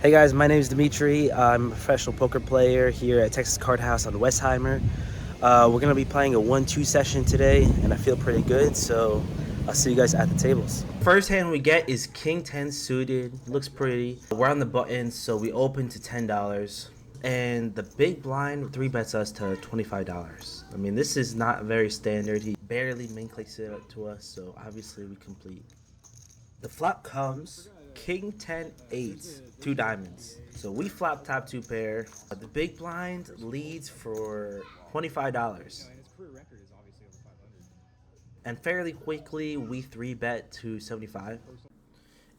Hey guys, my name is Dimitri. I'm a professional poker player here at Texas Card House on Westheimer. We're going to be playing a 1-2 session today, and I feel pretty good, so I'll see you guys at the tables. First hand we get is King 10 suited. Looks pretty. We're on the button, so we open to $10. And the big blind 3-bets us to $25. I mean, this is not very standard. He barely min clicks it to us, so obviously we complete. The flop comes King 10 8, 2 diamonds. So we flop top 2 pair. The big blind leads for $25. And fairly quickly we 3-bet to 75.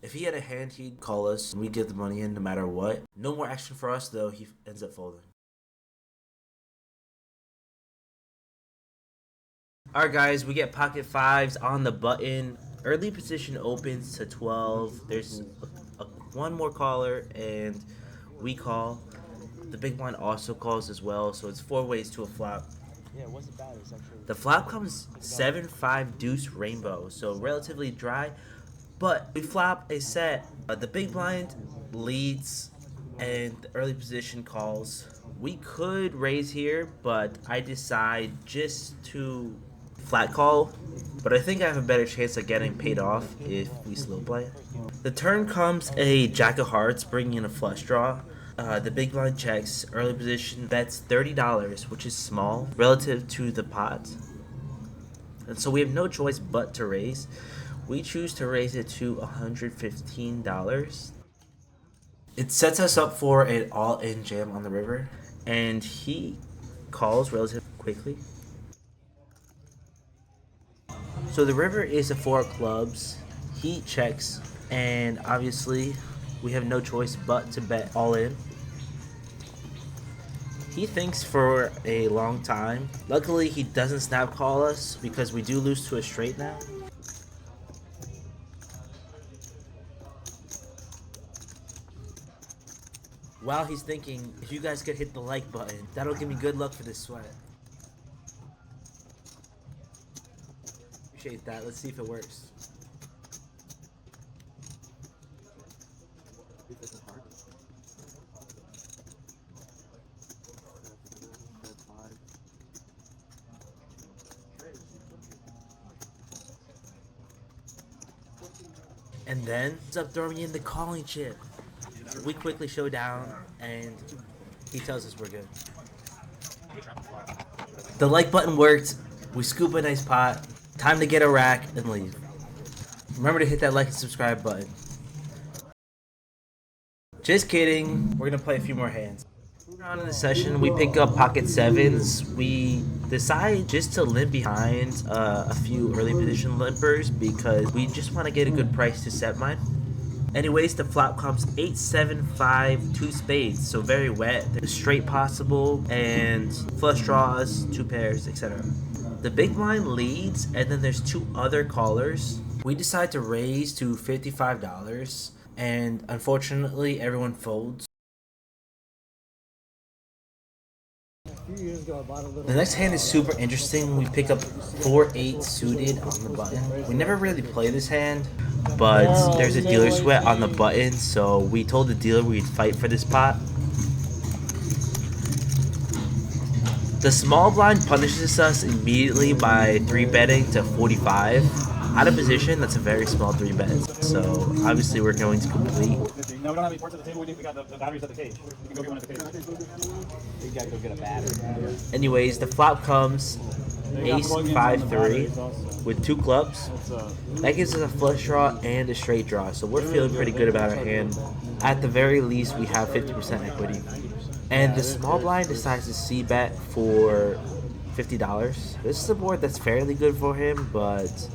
If he had a hand, he'd call us and we'd get the money in no matter what. No more action for us though. He ends up folding. Alright guys, we get pocket 5s on the button. Early position opens to 12. There's one more caller and we call. The big blind also calls as well, so it's 4 ways to a flop. Yeah, it wasn't bad. It was actually... The flop comes 7-5 deuce rainbow, so relatively dry, but we flop a set. The big blind leads and the early position calls. We could raise here, but I decide just to flat call, but I think I have a better chance of getting paid off if we slow play. The turn comes a jack of hearts, bringing in a flush draw. The big blind checks, early position bets $30, which is small relative to the pot. And so we have no choice but to raise. We choose to raise it to $115. It sets us up for an all-in jam on the river, and he calls relatively quickly. So the river is a 4 of clubs. He checks, and obviously we have no choice but to bet all in. He thinks for a long time. Luckily, he doesn't snap call us because we do lose to a straight now. While he's thinking, if you guys could hit the like button, that'll give me good luck for this sweat. Appreciate that. Let's see if it works. And then ends up throwing in the calling chip. We quickly show down, and he tells us we're good. The like button worked. We scoop a nice pot. Time to get a rack and leave. Remember to hit that like and subscribe button. Just kidding. We're gonna play a few more hands. On in the session, we pick up pocket 7s. We decide just to limp behind a few early position limpers because we just want to get a good price to set mine. Anyways, the flop comes 8, 7, 5, 2 spades, so very wet. There's straight possible and flush draws, 2 pairs, etc. The big blind leads, and then there's 2 other callers. We decide to raise to $55, and unfortunately, everyone folds. The next hand is super interesting. We pick up 4-8 suited on the button. We never really play this hand, but there's a dealer sweat on the button, so we told the dealer we'd fight for this pot. The small blind punishes us immediately by 3-betting to 45. Out of position, that's a very small 3-bet, so obviously we're going to complete. No, we don't have any parts at the table. We got the batteries at the cage. We can go get one at the cage. You gotta go get a battery. Anyways, the flop comes ace 5-3 with 2 clubs. That gives us a flush draw and a straight draw, so we're feeling pretty good about our hand. At the very least, we have 50% equity. And the small blind decides to c-bet for $50. This is a board that's fairly good for him, but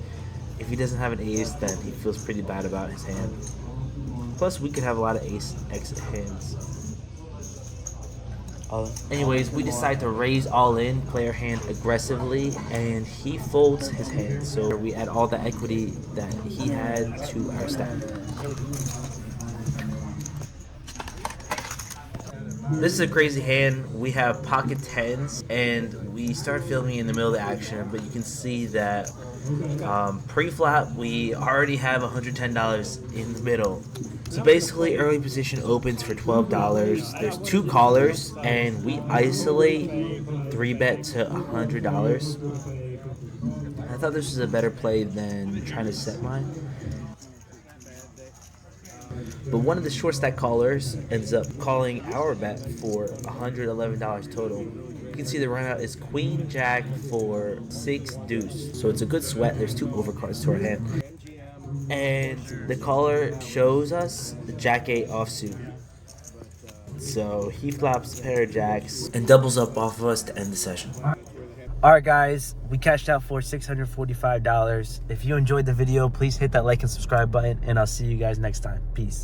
if he doesn't have an ace, then he feels pretty bad about his hand. Plus, we could have a lot of ace exit hands. Anyways, we decide to raise all in, play our hand aggressively, and he folds his hand. So we add all the equity that he had to our stack. This is a crazy hand. We have pocket 10s, and we start filming in the middle of the action, but you can see that pre-flop, we already have $110 in the middle. So basically, early position opens for $12. There's 2 callers, and we isolate 3-bet to $100. I thought this was a better play than trying to set mine. But one of the short stack callers ends up calling our bet for $111 total. You can see the runout is Queen Jack for 6 deuce. So it's a good sweat. There's 2 overcards to our hand. And the caller shows us the Jack 8 offsuit. So he flops a pair of jacks and doubles up off of us to end the session. Alright guys, we cashed out for $645. If you enjoyed the video, please hit that like and subscribe button, and I'll see you guys next time. Peace.